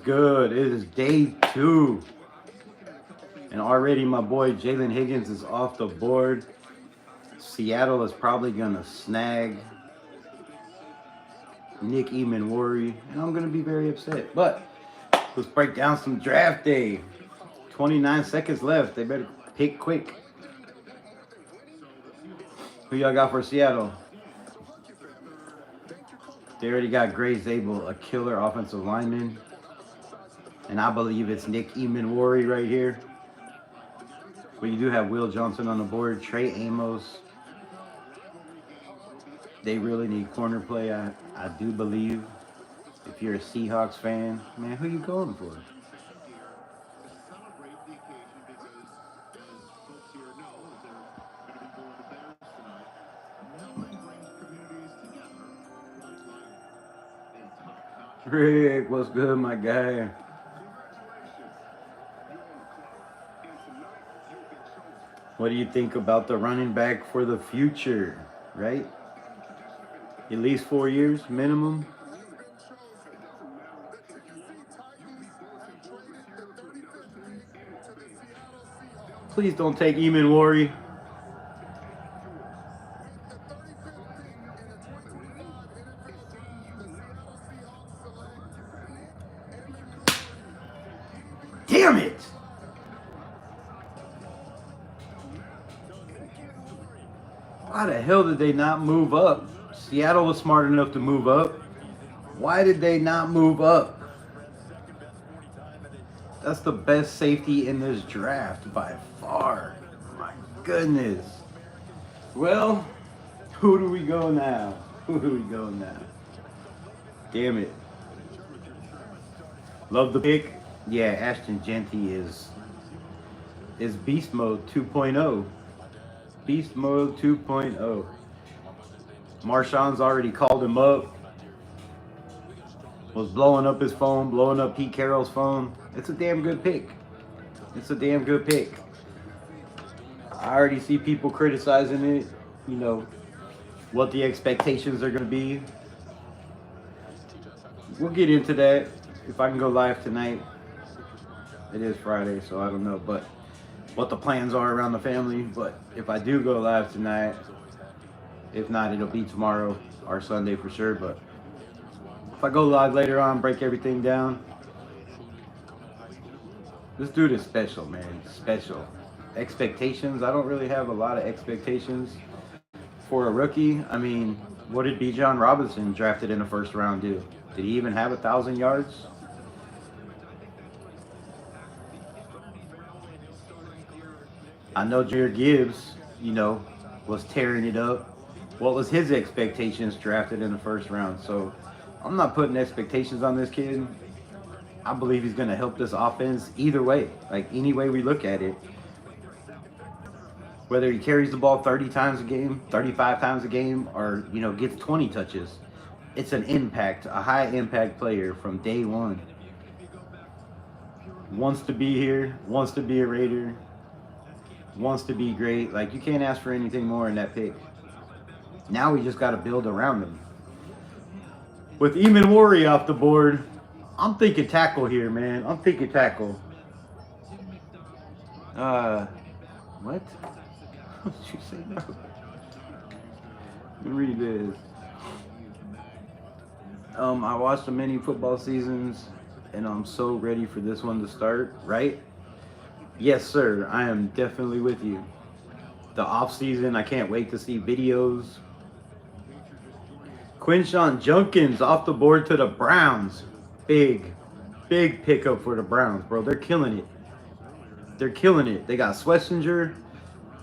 Good. It is day 2. And already my boy Jalen Higgins is off the board. Seattle is probably going to snag Nick Eamon-Worry. And I'm going to be very upset. But let's break down some draft day. 29 seconds left. They better pick quick. Who y'all got for Seattle? They already got Gray Zabel, a killer offensive lineman. And I believe it's Nick Eamon-Worry right here. But you do have Will Johnson on the board, Trey Amos. They really need corner play, I do believe. If you're a Seahawks fan, man, who you going for? Rick, what's good, my guy? What do you think about the running back for the future, right? At least 4 years minimum. Please don't take Eamon-Worry. Damn it! Why the hell did they not move up? Seattle was smart enough to move up. Why did they not move up? That's the best safety in this draft by far. My goodness. Well, who do we go now? Who do we go now? Damn it. Love the pick. Yeah, Ashton Genty is Beast Mode 2.0. Beast Mode 2.0. Marshawn's already called him up. Was blowing up his phone, blowing up Pete Carroll's phone. It's a damn good pick. It's a damn good pick. I already see people criticizing it. You know, what the expectations are going to be. We'll get into that if I can go live tonight. It is Friday, so I don't know, but what the plans are around the family. But if I do go live tonight, if not, it'll be tomorrow or Sunday for sure. But if I go live later on, break everything down. This dude is special, man. Special. Expectations. I don't really have a lot of expectations for a rookie. I mean, what did Bijan Robinson drafted in the first round do? Did he even have 1,000 yards? I know Jahmyr Gibbs, you know, was tearing it up. What was his expectations drafted in the first round? So I'm not putting expectations on this kid. I believe he's going to help this offense either way, like any way we look at it. Whether he carries the ball 30 times a game, 35 times a game, or, you know, gets 20 touches. It's an impact, a high impact player from day one. Wants to be here, wants to be a Raider, wants to be great. Like, you can't ask for anything more in that pick. Now we just got to build around him. With Eamon-Worry off the board, I'm thinking tackle here, man. I'm thinking tackle. What? What did you say, bro? Let me read this. I watched the many football seasons, and I'm so ready for this one to start, right? Yes, sir. I am definitely with you. The off season, I can't wait to see videos. Quinshon Judkins off the board to the Browns. Big pickup for the Browns, bro. They're killing it. They're killing it. They got Schlesinger.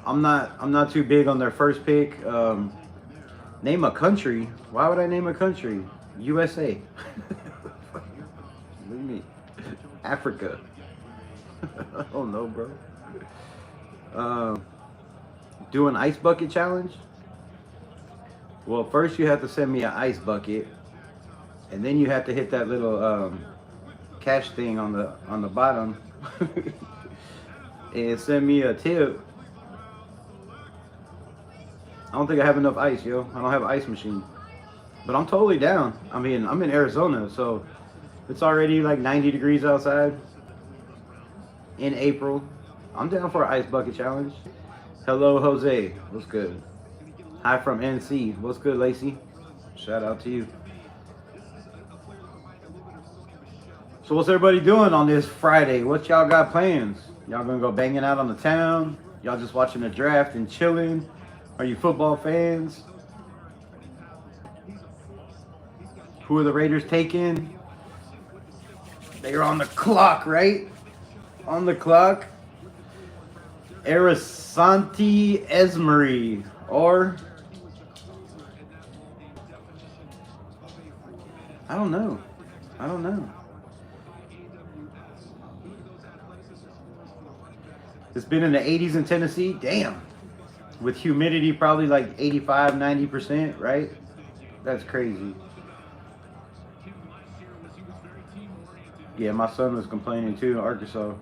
I'm not too big on their first pick. Name a country. Why would I name a country? USA. What do you mean? Africa. I don't know, bro. Do an ice bucket challenge? Well, first you have to send me an ice bucket, and then you have to hit that little cash thing on the bottom, and send me a tip. I don't think I have enough ice, yo. I don't have an ice machine, but I'm totally down. I mean, I'm in Arizona, so It's already like 90 degrees outside in April. I'm down for an ice bucket challenge. Hello, Jose. What's good? Hi from NC. What's good, Lacey? Shout out to you. So what's everybody doing on this Friday? What y'all got plans? Y'all gonna go banging out on the town? Y'all just watching the draft and chilling? Are you football fans? Who are the Raiders taking? They're on the clock, right? On the clock. Arasanti Esmery or I don't know. It's been in the 80s in Tennessee. Damn. With humidity probably like 85, 90%, right? That's crazy. Yeah, my son was complaining too in Arkansas.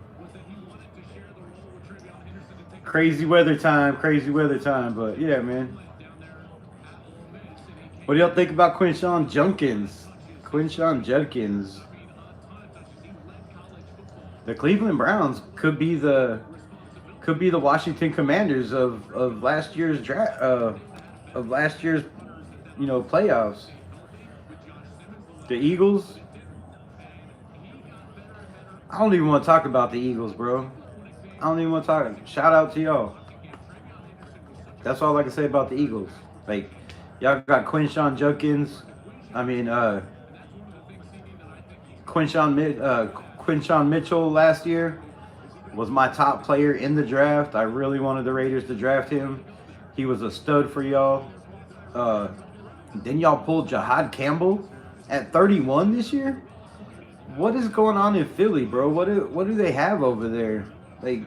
Crazy weather time, but yeah, man. What do y'all think about Quinshon Judkins? The Cleveland Browns could be the Washington Commanders of last year's draft of last year's playoffs. The Eagles. I don't even want to talk about the Eagles, bro. I don't even want to talk. Shout out to y'all. That's all I can say about the Eagles. Like, y'all got Quinshon Judkins. I mean, Quinshon Mitchell last year was my top player in the draft. I really wanted the Raiders to draft him. He was a stud for y'all. Then y'all pulled Jahad Campbell at 31 this year. What is going on in Philly, bro? What do they have over there? Like,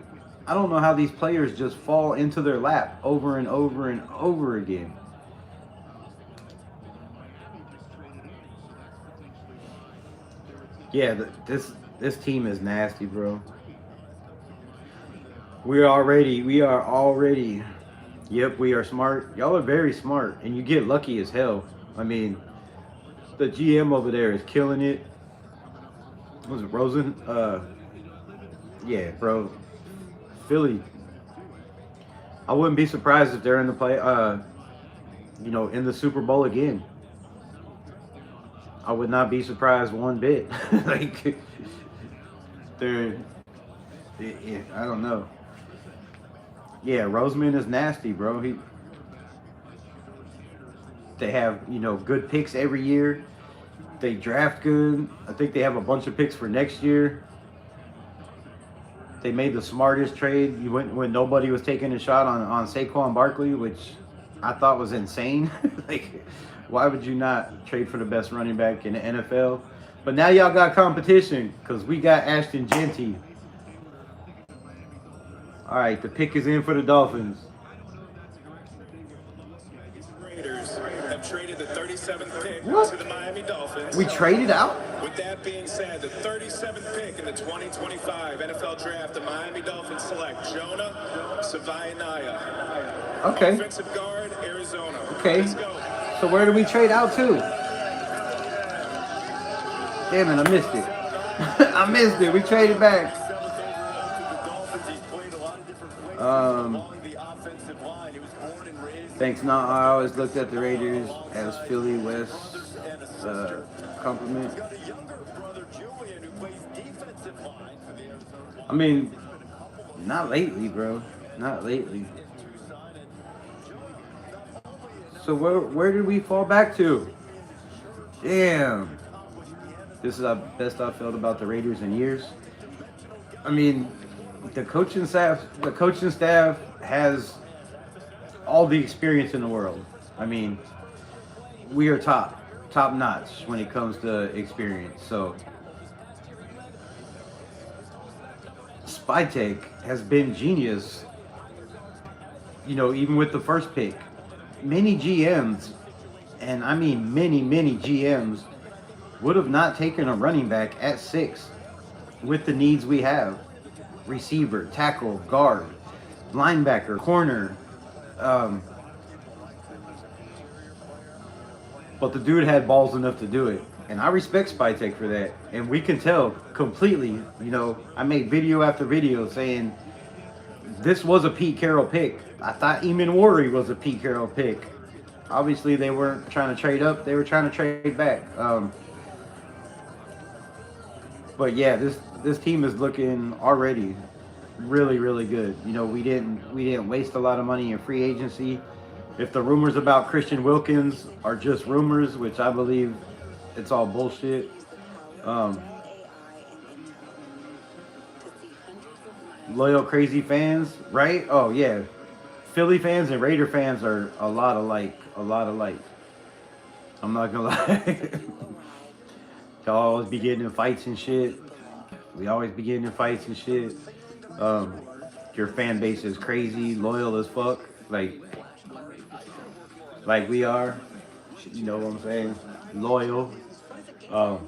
I don't know how these players just fall into their lap over and over and over again. Yeah, this team is nasty, bro. We are already. Yep, we are smart. Y'all are very smart, and you get lucky as hell. I mean, the GM over there is killing it. Was it Rosen? Yeah, bro. Philly. I wouldn't be surprised if they're in the in the Super Bowl again. I would not be surprised one bit. Like, they're, I don't know. Yeah, Roseman is nasty, bro. They have, good picks every year. They draft good. I think they have a bunch of picks for next year. They made the smartest trade when nobody was taking a shot on Saquon Barkley, which I thought was insane. Like, why would you not trade for the best running back in the NFL? But now y'all got competition because we got Ashton Genty. All right, the pick is in for the Dolphins. Raiders have traded the 37th pick What? to the Miami Dolphins. We traded out? With that being said, the 37th pick in the 2025 NFL Draft, the Miami Dolphins select Jonah Savaianaya. Okay. Offensive guard, Arizona. Okay. Let's go. So where do we trade out to? Damn it, I missed it. I missed it. We traded back. Thanks. No, I always looked at the Raiders as Philly West compliment. I mean, not lately, bro. Not lately. So where did we fall back to? Damn. This is the best I've felt about the Raiders in years. I mean, the coaching staff has all the experience in the world. I mean, we are top notch when it comes to experience. So Spytek has been genius, even with the first pick. Many GMs, and I mean many GMs, would have not taken a running back at 6 with the needs we have. Receiver, tackle, guard, linebacker, corner. But the dude had balls enough to do it. And I respect Spytek for that. And we can tell completely, you know, I made video after video saying this was a Pete Carroll pick. I thought Eamon Worry was a Pete Carroll pick. Obviously, they weren't trying to trade up; they were trying to trade back. But yeah, this team is looking already really really good. You know, we didn't waste a lot of money in free agency. If the rumors about Christian Wilkins are just rumors, which I believe it's all bullshit. Um, Loyal crazy fans, right? Oh yeah, Philly fans and Raider fans are a lot alike. A lot alike. I'm not gonna lie. Y'all always be getting in fights and shit. We always be getting in fights and shit. Um, your fan base is crazy, loyal as fuck, like we are. You know what I'm saying? Loyal. Um,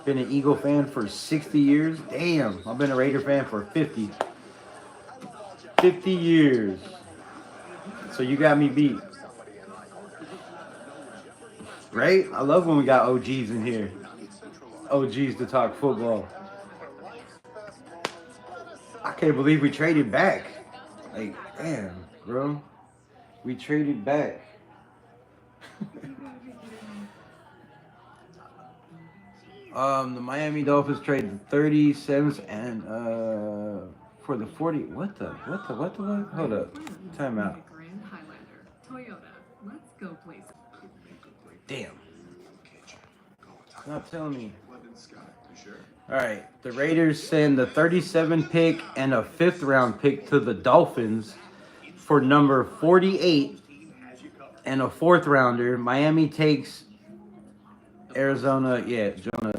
been an Eagle fan for 60 years. Damn, I've been a Raider fan for 50. 50 years. So you got me beat. Right? I love when we got OGs in here. OGs to talk football. I can't believe we traded back. Like, damn, bro. We traded back. The Miami Dolphins traded 37s and for the 40. What? Hold up. Time out. Damn. Not telling me. All right. The Raiders send the 37 pick and a 5th round pick to the Dolphins for number 48 and a 4th rounder. Miami takes Arizona. Yeah, Jonah.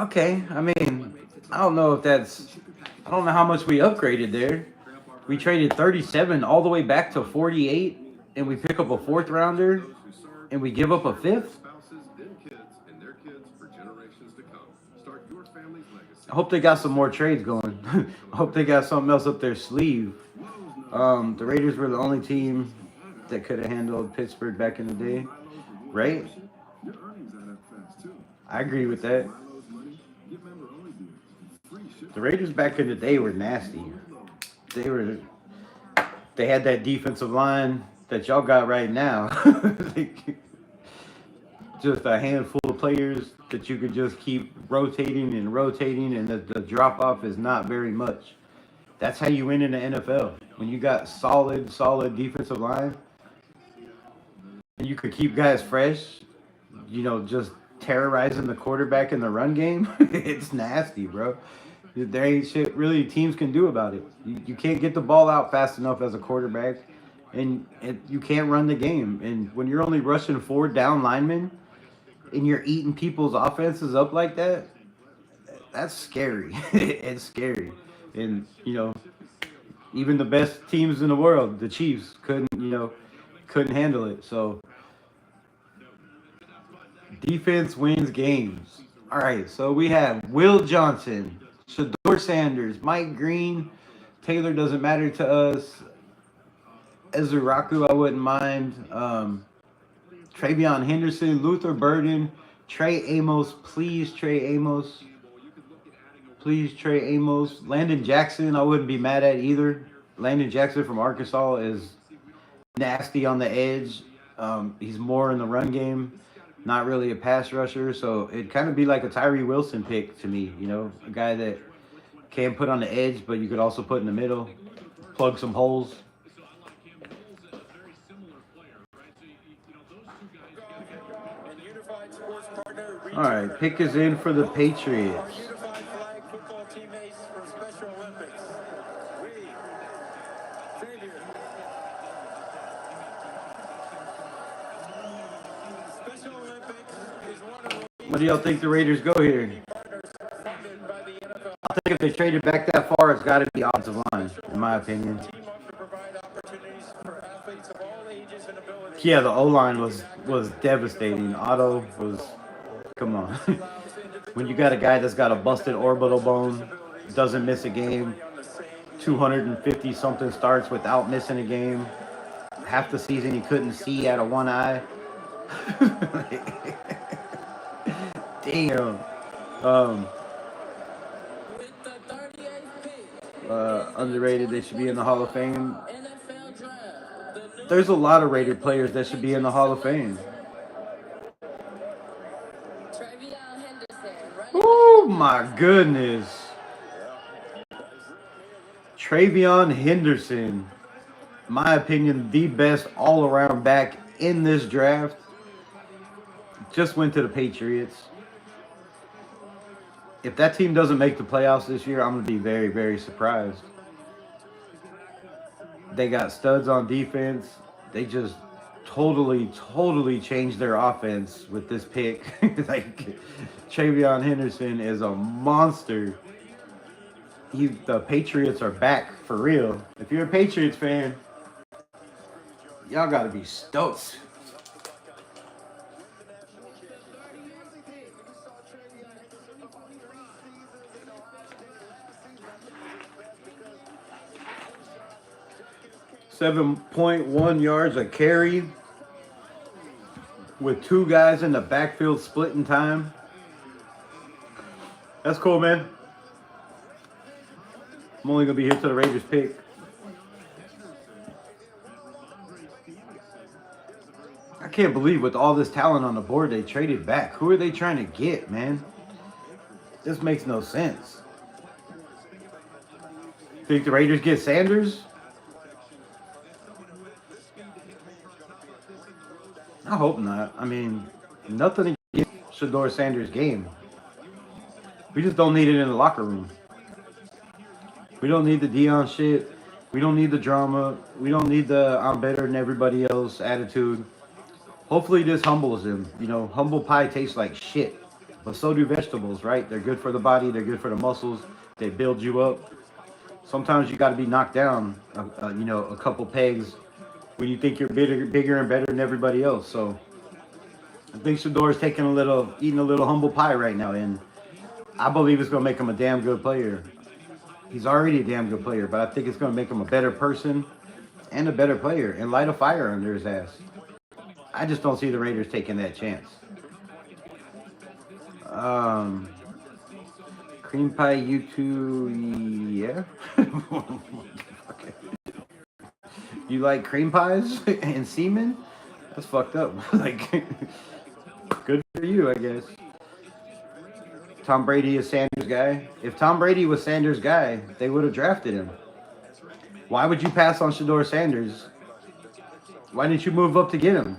Okay. I mean, I don't know if that's. I don't know how much we upgraded there. We traded 37 all the way back to 48, and we pick up a 4th rounder, and we give up a 5th. I hope they got some more trades going. I hope they got something else up their sleeve. The Raiders were the only team that could have handled Pittsburgh back in the day, right? I agree with that. The Raiders back in the day were nasty. They had that defensive line that y'all got right now. Just a handful of players that you could just keep rotating, and the drop off is not very much. That's how you win in the NFL. When you got solid defensive line, and you could keep guys fresh, you know, just terrorizing the quarterback in the run game. It's nasty, bro. There ain't shit really teams can do about it. You can't get the ball out fast enough as a quarterback, and you can't run the game. And when you're only rushing 4 down linemen, and you're eating people's offenses up like that, that's scary. It's scary. And, you know, even the best teams in the world, the Chiefs, couldn't handle it. So defense wins games. All right, so we have Will Johnson, Shador Sanders, Mike Green. Taylor doesn't matter to us. Ezuraku, I wouldn't mind. Travion Henderson, Luther Burden, Trey Amos. Please, Trey Amos. Please, Trey Amos. Landon Jackson, I wouldn't be mad at either. Landon Jackson from Arkansas is nasty on the edge. He's more in the run game, not really a pass rusher. So it'd kind of be like a Tyree Wilson pick to me, you know, a guy that can put on the edge, but you could also put in the middle, plug some holes. All right, pick is in for the Patriots. What do y'all think the Raiders go here? I think if they traded back that far, it's got to be offensive line, in my opinion. Yeah, the O-line was devastating. Otto was, come on. When you got a guy that's got a busted orbital bone, doesn't miss a game, 250 something starts without missing a game. Half the season he couldn't see out of one eye. Damn. Underrated. They should be in the Hall of Fame. There's a lot of Raider players that should be in the Hall of Fame. Oh my goodness. Travion Henderson, my opinion, the best all-around back in this draft. Just went to the Patriots. If that team doesn't make the playoffs this year, I'm going to be very, very surprised. They got studs on defense. They just totally changed their offense with this pick. Like, Travion Henderson is a monster. The Patriots are back for real. If you're a Patriots fan, y'all got to be stoked. .1 yards a carry with two guys in the backfield splitting time. That's cool, man. I'm only going to be here till the Raiders pick. I can't believe with all this talent on the board, they traded back. Who are they trying to get, man? This makes no sense. Think the Raiders get Sanders? I hope not. I mean, nothing against Shedeur Sanders' game. We just don't need it in the locker room. We don't need the Dion shit. We don't need the drama. We don't need the I'm better than everybody else attitude. Hopefully this humbles him. You know, humble pie tastes like shit. But so do vegetables, right? They're good for the body. They're good for the muscles. They build you up. Sometimes you got to be knocked down, you know, a couple pegs when you think you're bigger and better than everybody else. So I think Shedeur's eating a little humble pie right now, and I believe it's going to make him a damn good player. He's already a damn good player, but I think it's going to make him a better person and a better player and light a fire under his ass. I just don't see the Raiders taking that chance. Cream pie, you two, yeah. Okay. You like cream pies and semen? That's fucked up. Like, good for you, I guess. Tom Brady is Sanders' guy. If Tom Brady was Sanders' guy, they would have drafted him. Why would you pass on Shedeur Sanders? Why didn't you move up to get him?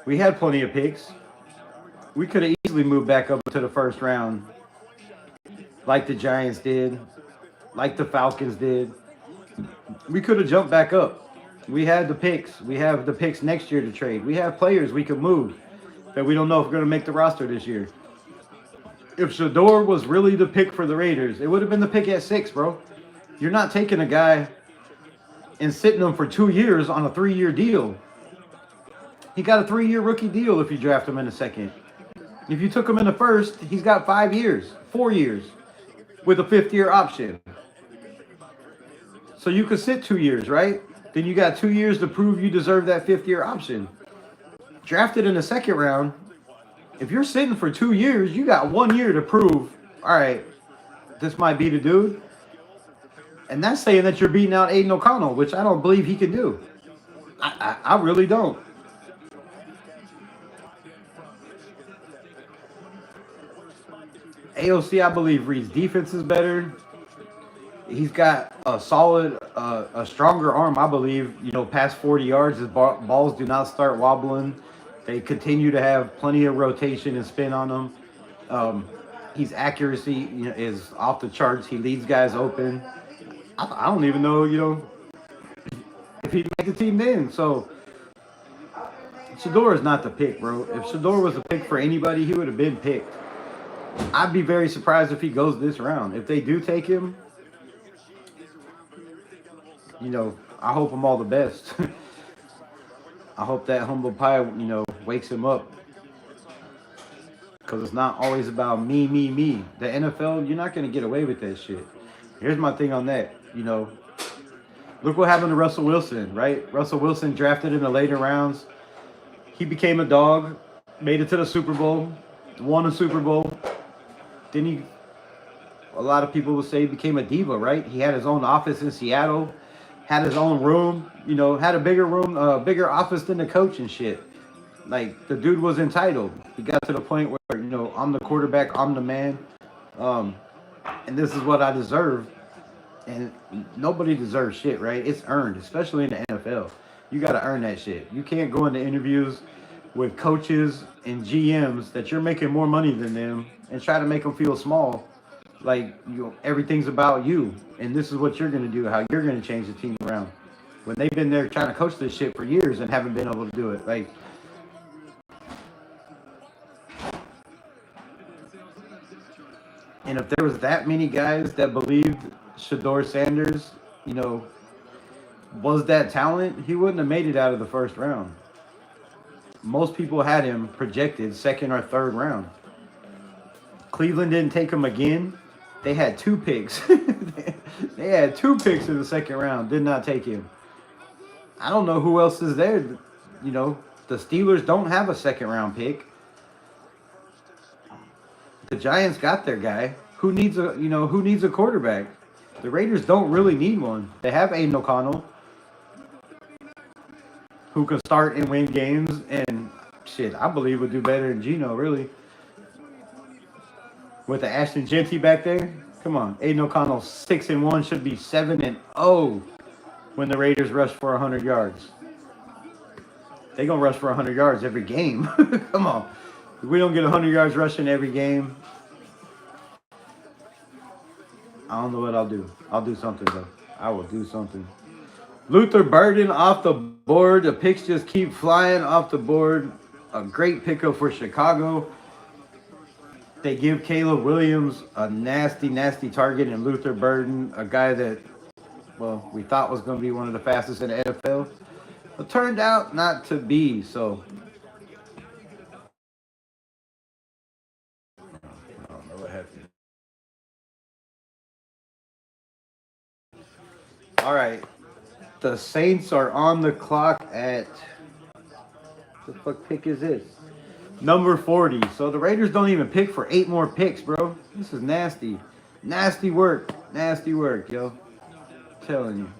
We had plenty of picks. We could have easily moved back up to the first round, like the Giants did, like the Falcons did. We could have jumped back up. We had the picks. We have the picks next year to trade. We have players we could move that we don't know if we're going to make the roster this year. If Shedeur was really the pick for the Raiders, it would have been the pick at 6, bro. You're not taking a guy and sitting him for 2 years on a 3-year deal. He got a 3-year rookie deal if you draft him in the second. If you took him in the first, he's got 5 years, 4 years, with a 5th-year option. So you could sit 2 years, right? Then you got 2 years to prove you deserve that 5th-year option. Drafted in the second round, if you're sitting for 2 years, you got 1 year to prove, all right, this might be the dude. And that's saying that you're beating out Aiden O'Connell, which I don't believe he can do. I really don't. AOC, I believe Reed's defense is better. He's got a solid, a stronger arm, I believe. You know, past 40 yards, his balls do not start wobbling. They continue to have plenty of rotation and spin on them. His accuracy, you know, is off the charts. He leads guys open. I don't even know, you know, if he'd make the team then. So Shedeur is not the pick, bro. If Shedeur was a pick for anybody, he would have been picked. I'd be very surprised if he goes this round. If they do take him, you know, I hope him all the best. I hope that humble pie, you know, wakes him up. Because it's not always about me. The NFL, you're not going to get away with that shit. Here's my thing on that. You know, look what happened to Russell Wilson, right? Russell Wilson drafted in the later rounds. He became a dog, made it to the Super Bowl, won a Super Bowl. Then he, a lot of people would say, he became a diva, right? He had his own office in Seattle, had his own room, you know, had a bigger room, bigger office than the coach and shit. Like the dude was entitled. He got to the point where, you know, I'm the quarterback, I'm the man, um, and this is what I deserve. And nobody deserves shit, right? It's earned, especially in the NFL. You got to earn that shit. You can't go into interviews with coaches and GMs that you're making more money than them and try to make them feel small. Like, you know, everything's about you, and this is what you're going to do, how you're going to change the team around. When they've been there trying to coach this shit for years and haven't been able to do it. Like, and if there was that many guys that believed Shador Sanders, you know, was that talent, he wouldn't have made it out of the first round. Most people had him projected second or third round. Cleveland didn't take him again. They had 2 picks. They had 2 picks in the second round. Did not take him. I don't know who else is there. You know, the Steelers don't have a second round pick. The Giants got their guy. Who needs a quarterback? The Raiders don't really need one. They have Aiden O'Connell, who can start and win games, and shit, I believe would do better than Geno, really. With the Ashton Genty back there, come on. Aiden O'Connell 6-1 should be 7-0 when the Raiders rush for 100 yards. They gonna rush for 100 yards every game. Come on. If we don't get 100 yards rushing every game, I don't know what I'll do. I'll do something, though. I will do something. Luther Burden off the board. The picks just keep flying off the board. A great pickup for Chicago. They give Caleb Williams a nasty, nasty target, and Luther Burden, a guy that, well, we thought was going to be one of the fastest in the NFL. But turned out not to be, so. I don't know what happened. All right. The Saints are on the clock at, what the fuck pick is this? Number 40. So the Raiders don't even pick for 8 more picks, bro. This is nasty. Nasty work. Nasty work, yo. I'm telling you.